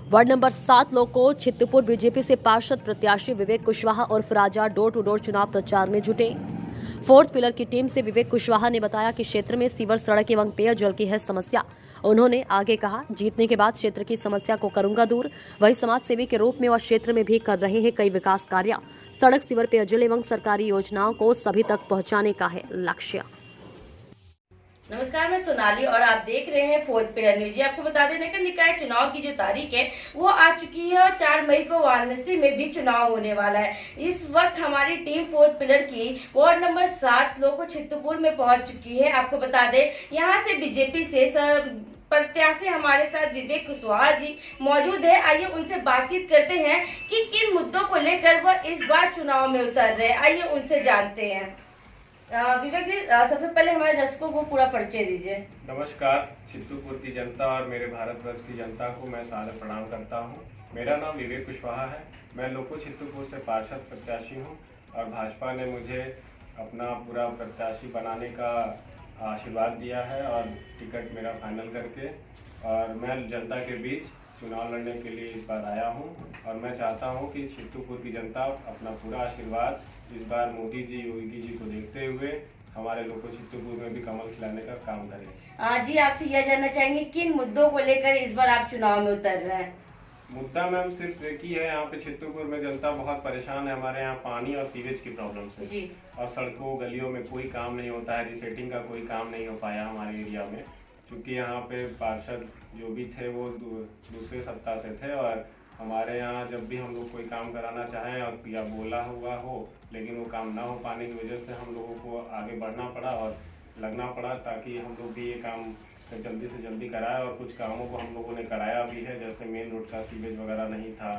Ward number 7 लोको Chittapur BJP से पार्षद प्रत्याशी विवेक कुशवाहा और फराजा डोर टू डोर चुनाव प्रचार में जुटे। फोर्थ पिलर की टीम से विवेक कुशवाहा ने बताया कि क्षेत्र में सीवर, सड़क एवं पेयजल की है समस्या। उन्होंने आगे कहा, जीतने के बाद क्षेत्र की समस्या को करूंगा दूर। वही समाज सेवी के रूप में वह क्षेत्र में भी कर रहे हैं कई विकास कार्य। सड़क, सीवर, पेयजल एवं सरकारी योजनाओं को सभी तक पहुंचाने का है लक्ष्य। नमस्कार, मैं सोनाली और आप देख रहे हैं फोर्थ पिलर न्यूज। आपको बता देना कि निकाय चुनाव की जो तारीख है वो आ चुकी है और 4 मई को वाराणसी में भी चुनाव होने वाला है। इस वक्त हमारी टीम फोर्थ पिलर की वार्ड नंबर 7 लोको चित्तपुर में पहुंच चुकी है। आपको बता दें, यहाँ से बीजेपी से प्रत्याशी हमारे साथ विवेक कुशवाहा जी मौजूद है। आइए उनसे बातचीत करते हैं कि किन मुद्दों को लेकर वह इस बार चुनाव में उतर रहे हैं। आइए उनसे जानते हैं। विवेक जी, सबसे पहले हमारे दर्शकों को पूरा परिचय दीजिए। नमस्कार, चित्तपुर की जनता और मेरे भारतवर्ष की जनता को मैं सादर प्रणाम करता हूं। मेरा नाम विवेक कुशवाहा है। मैं लोको चित्तपुर से पार्षद प्रत्याशी हूं और भाजपा ने मुझे अपना पूरा प्रत्याशी बनाने का आशीर्वाद दिया है और टिकट मेरा फाइनल करके, और मैं जनता के बीच चुनाव लड़ने के लिए इस बार आया हूं। और मैं चाहता हूं कि चित्तपुर की जनता अपना पूरा आशीर्वाद इस बार मोदी जी, योगी जी को देखते हुए हमारे लोको चित्तपुर में भी कमल खिलाने का काम करें। जी, आपसे यह जानना चाहेंगे किन मुद्दों को लेकर इस बार आप चुनाव में उतर रहे हैं। मुद्दा मैम सिर्फ एक ही है, यहाँ पे चित्तपुर में जनता बहुत परेशान है। हमारे यहाँ पानी और सीवेज की प्रॉब्लम से जी। और सड़कों गलियों में कोई काम नहीं होता है, रिसेटिंग का कोई काम नहीं हो पाया हमारे एरिया में। क्योंकि यहाँ पे पार्षद जो भी थे वो दूसरे सत्ता से थे, और हमारे यहाँ जब भी हम लोग कोई काम कराना चाहें और या बोला हुआ हो लेकिन वो काम ना हो पाने की वजह से हम लोगों को आगे बढ़ना पड़ा और लगना पड़ा, ताकि हम लोग भी ये काम जल्दी से जल्दी कराए। और कुछ कामों को हम लोगों ने कराया भी है, जैसे मेन रोड का सीवेज वगैरह नहीं था,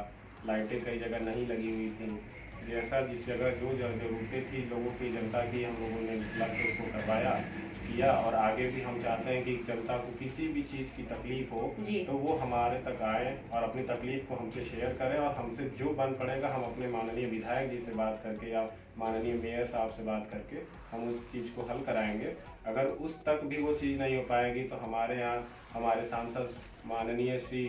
लाइटें कई जगह नहीं लगी हुई थी। जैसा जिस जगह जो जरूरतें थी लोगों की, जनता की, हम लोगों ने लग उसको करवाया किया। और आगे भी हम चाहते हैं कि जनता को किसी भी चीज़ की तकलीफ हो तो वो हमारे तक आए और अपनी तकलीफ को हमसे शेयर करें, और हमसे जो बन पड़ेगा हम अपने माननीय विधायक जी से बात करके या माननीय मेयर साहब से बात करके हम उस चीज़ को हल कराएंगे। अगर उस तक भी वो चीज़ नहीं हो पाएगी तो हमारे यहाँ हमारे सांसद माननीय श्री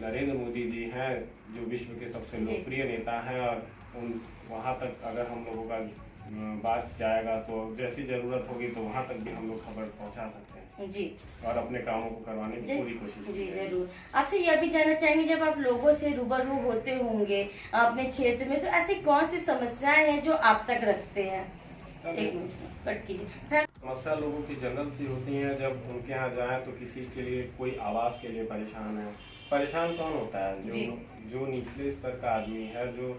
नरेंद्र मोदी जी हैं, जो विश्व के सबसे लोकप्रिय नेता हैं, और उन वहाँ तक अगर हम लोगों का बात जाएगा तो जैसी जरूरत होगी तो वहाँ तक भी हम लोग खबर पहुँचा सकते हैं जी, और अपने कामों को करवाने की पूरी कोशिश। जी जरूर। आपसे यह भी जानना चाहेंगे, जब आप लोगों से रूबरू होते होंगे अपने क्षेत्र में, तो ऐसी कौन सी समस्याएं हैं जो आप तक रखते हैं? एक मिनट कट कीजिए। समस्या लोगों की जनरल सी होती है। जब उनके यहाँ जाए तो किसी के लिए कोई आवास के लिए परेशान है। परेशान कौन होता है? जो निचले स्तर का आदमी है, जो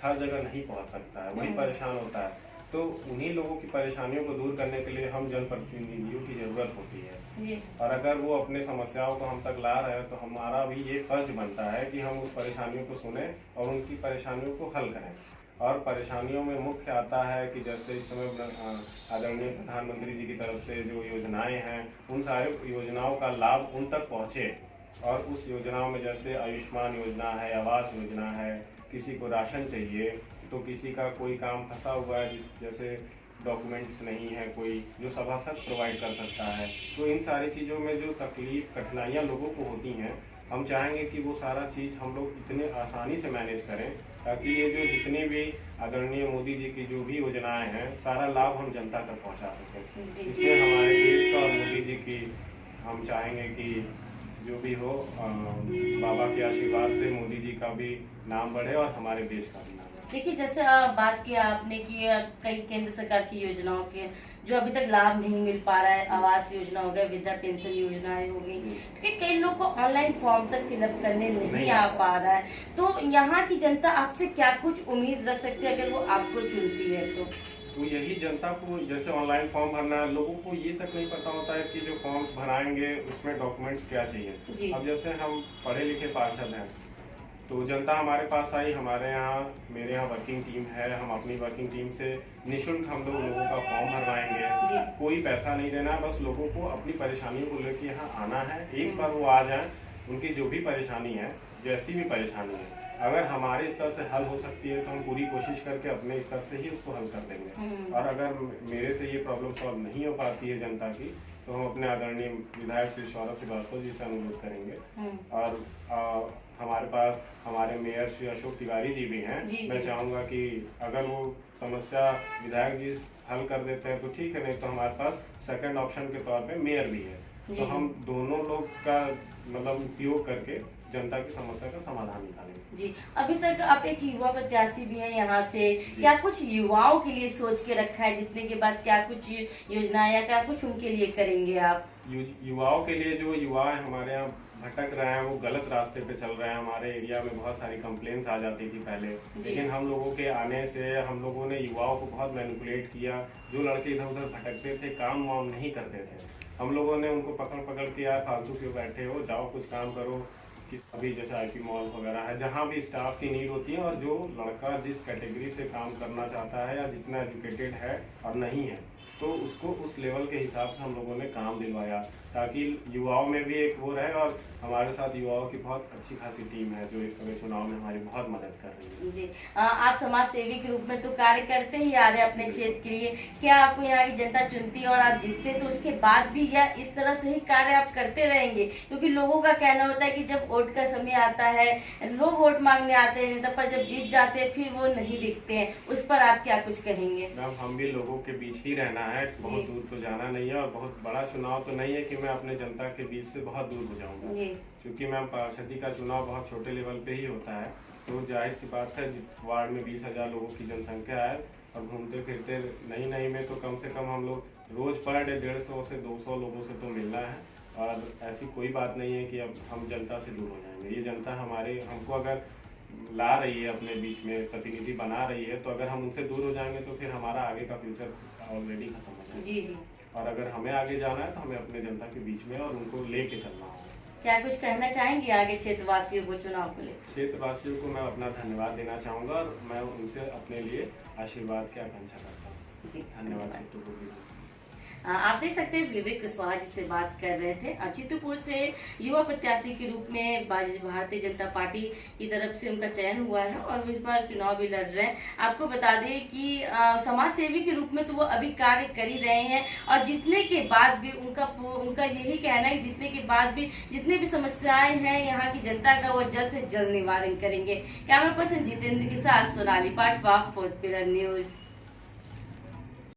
हर जगह नहीं पहुंच सकता है, वही परेशान होता है। तो उन्हीं लोगों की परेशानियों को दूर करने के लिए हम जनप्रतिनिधियों की जरूरत होती है। और अगर वो अपने समस्याओं को हम तक ला रहे हैं तो हमारा भी ये फर्ज बनता है कि हम उस परेशानियों को सुने और उनकी परेशानियों को हल करें। और परेशानियों में मुख्य आता है कि जैसे इस समय आदरणीय प्रधानमंत्री जी की तरफ से जो योजनाएं हैं, उन सारे योजनाओं का लाभ उन तक पहुँचे। और उस योजनाओं में जैसे आयुष्मान योजना है, आवास योजना है, किसी को राशन चाहिए, तो किसी का कोई काम फंसा हुआ है जैसे डॉक्यूमेंट्स नहीं है कोई, जो सभासद प्रोवाइड कर सकता है। तो इन सारी चीज़ों में जो तकलीफ कठिनाइयाँ लोगों को होती हैं, हम चाहेंगे कि वो सारा चीज़ हम लोग इतने आसानी से मैनेज करें, ताकि ये जो जितने भी आदरणीय मोदी जी की जो भी योजनाएं हैं, सारा लाभ हम जनता तक पहुंचा सकें। इसलिए हमारे देश का और मोदी जी की हम चाहेंगे कि जो भी हो, बाबा के आशीर्वाद से मोदी जी का भी नाम बढ़े और हमारे देश का भी नाम बढ़े। देखिए, जैसे बात किया आपने कि कई केंद्र सरकार की योजनाओं के जो अभी तक लाभ नहीं मिल पा रहा है, आवास योजना हो गया, वृद्धा पेंशन योजनाएं हो गई, क्योंकि कई लोग को ऑनलाइन फॉर्म तक फिलअप करने नहीं आ पा रहा है। तो यहाँ की जनता आपसे क्या कुछ उम्मीद रख सकती है अगर वो आपको चुनती है तो यही जनता को, जैसे ऑनलाइन फॉर्म भरना है, लोगों को ये तक नहीं पता होता है कि जो फॉर्म्स भराएंगे उसमें डॉक्यूमेंट्स क्या चाहिए। अब जैसे हम पढ़े लिखे पार्षद हैं तो जनता हमारे पास आई, हमारे यहाँ मेरे यहाँ वर्किंग टीम है, हम अपनी वर्किंग टीम से निःशुल्क हम लोगों का फॉर्म भरवाएंगे। कोई पैसा नहीं देना है, बस लोगों को अपनी परेशानियों को लेकर यहाँ आना है। एक बार वो आ जाए, उनकी जो भी परेशानी है, जैसी भी परेशानी है, अगर हमारे स्तर से हल हो सकती है तो हम पूरी कोशिश करके अपने स्तर से ही उसको हल कर देंगे। और अगर मेरे से ये प्रॉब्लम सॉल्व नहीं हो पाती है जनता की, तो हम अपने आदरणीय विधायक श्री सौरभ श्रीवास्तव जी से अनुरोध करेंगे। और हमारे पास हमारे मेयर श्री अशोक तिवारी जी भी हैं। जी, मैं जी। चाहूंगा कि अगर वो समस्या विधायक जी हल कर देते हैं तो ठीक है, नहीं तो हमारे पास सेकंड ऑप्शन के तौर पे मेयर भी है। जी, तो जी। हम दोनों लोग का मतलब उपयोग करके जनता की समस्या का समाधान निकालेंगे। जी, अभी तक आप एक युवा प्रत्याशी भी हैं यहाँ से, जी। क्या कुछ युवाओं के लिए सोच के रखा है, जीतने के बाद क्या कुछ योजना या क्या कुछ उनके लिए करेंगे आप? युवाओं के लिए, जो युवा हमारे यहाँ भटक रहे हैं, वो गलत रास्ते पे चल रहे हैं। हमारे एरिया में बहुत सारी कंप्लेंट्स आ जाती थी पहले, लेकिन हम लोगों के आने से हम लोगों ने युवाओं को बहुत मैनिपुलेट किया। जो लड़के इधर उधर भटकते थे, काम वाम नहीं करते थे, हम लोगों ने उनको पकड़ पकड़ के, यार फालतू क्यों बैठे हो, जाओ कुछ काम करो। अभी जैसे आईपी मॉल वगैरह है, जहाँ भी स्टाफ की नीड होती है और जो लड़का जिस कैटेगरी से काम करना चाहता है या जितना एजुकेटेड है और नहीं है, तो उसको उस लेवल के हिसाब से हम लोगों ने काम दिलवाया, ताकि युवाओं में भी एक वो रहे। और हमारे साथ युवाओं की बहुत अच्छी खासी टीम है जो इस समय चुनाव में हमारी बहुत मदद कर रही है। जी, आप समाज सेवी के रूप में तो कार्य करते ही आ रहे हैं अपने क्षेत्र के लिए। क्या आपको यहाँ की जनता चुनती है और आप जीतते तो उसके बाद भी या इस तरह से ही कार्य आप करते रहेंगे? क्योंकि लोगों का कहना होता है कि जब वोट का समय आता है, लोग वोट मांगने आते हैं नेता, पर जब जीत जाते हैं फिर वो नहीं दिखते हैं। उस पर आप क्या कुछ कहेंगे? मैम, हम भी लोगों के बीच ही रहना है, बहुत दूर तो जाना नहीं है, और बहुत बड़ा चुनाव तो नहीं है कि मैं अपने जनता के बीच से बहुत दूर हो जाऊंगा। क्योंकि मैम, पार्षदी का चुनाव बहुत छोटे लेवल पे ही होता है, तो जाहिर सी बात है वार्ड में 20,000 लोगों की जनसंख्या है, और घूमते फिरते नहीं में तो कम से कम हम लोग रोज पर डे 150 से 200 लोगों से तो मिलना है। और ऐसी कोई बात नहीं है कि अब हम जनता से दूर हो जाएंगे। ये जनता हमको अगर ला रही है, अपने बीच में प्रतिनिधि बना रही है, तो अगर हम उनसे दूर हो जाएंगे तो फिर हमारा आगे का फ्यूचर ऑलरेडी खत्म हो जाएगा। जी, जी। और अगर हमें आगे जाना है तो हमें अपने जनता के बीच में और उनको लेके चलना होगा। क्या कुछ कहना चाहेंगे आगे क्षेत्रवासियों को चुनाव को लेकर? क्षेत्रवासियों को मैं अपना धन्यवाद देना चाहूँगा, और मैं उनसे अपने लिए आशीर्वाद की आकांक्षा करता हूँ। जी, धन्यवाद चित्तूपुर। आप देख सकते हैं विवेक कुशवाहा जिससे बात कर रहे थे। चित्तूपुर से युवा प्रत्याशी के रूप में भारतीय जनता पार्टी की तरफ से उनका चयन हुआ है और वो इस बार चुनाव भी लड़ रहे हैं। आपको बता दें कि समाज सेवी के रूप में तो वो अभी कार्य कर ही रहे हैं, और जीतने के बाद भी उनका यही कहना है, जीतने के बाद भी जितने भी समस्याएं हैं यहाँ की जनता का, वो जल्द से जल्द निवारण करेंगे। कैमरा पर्सन जितेंद्र के साथ सोनाली पाटवा, 4th पिलर न्यूज।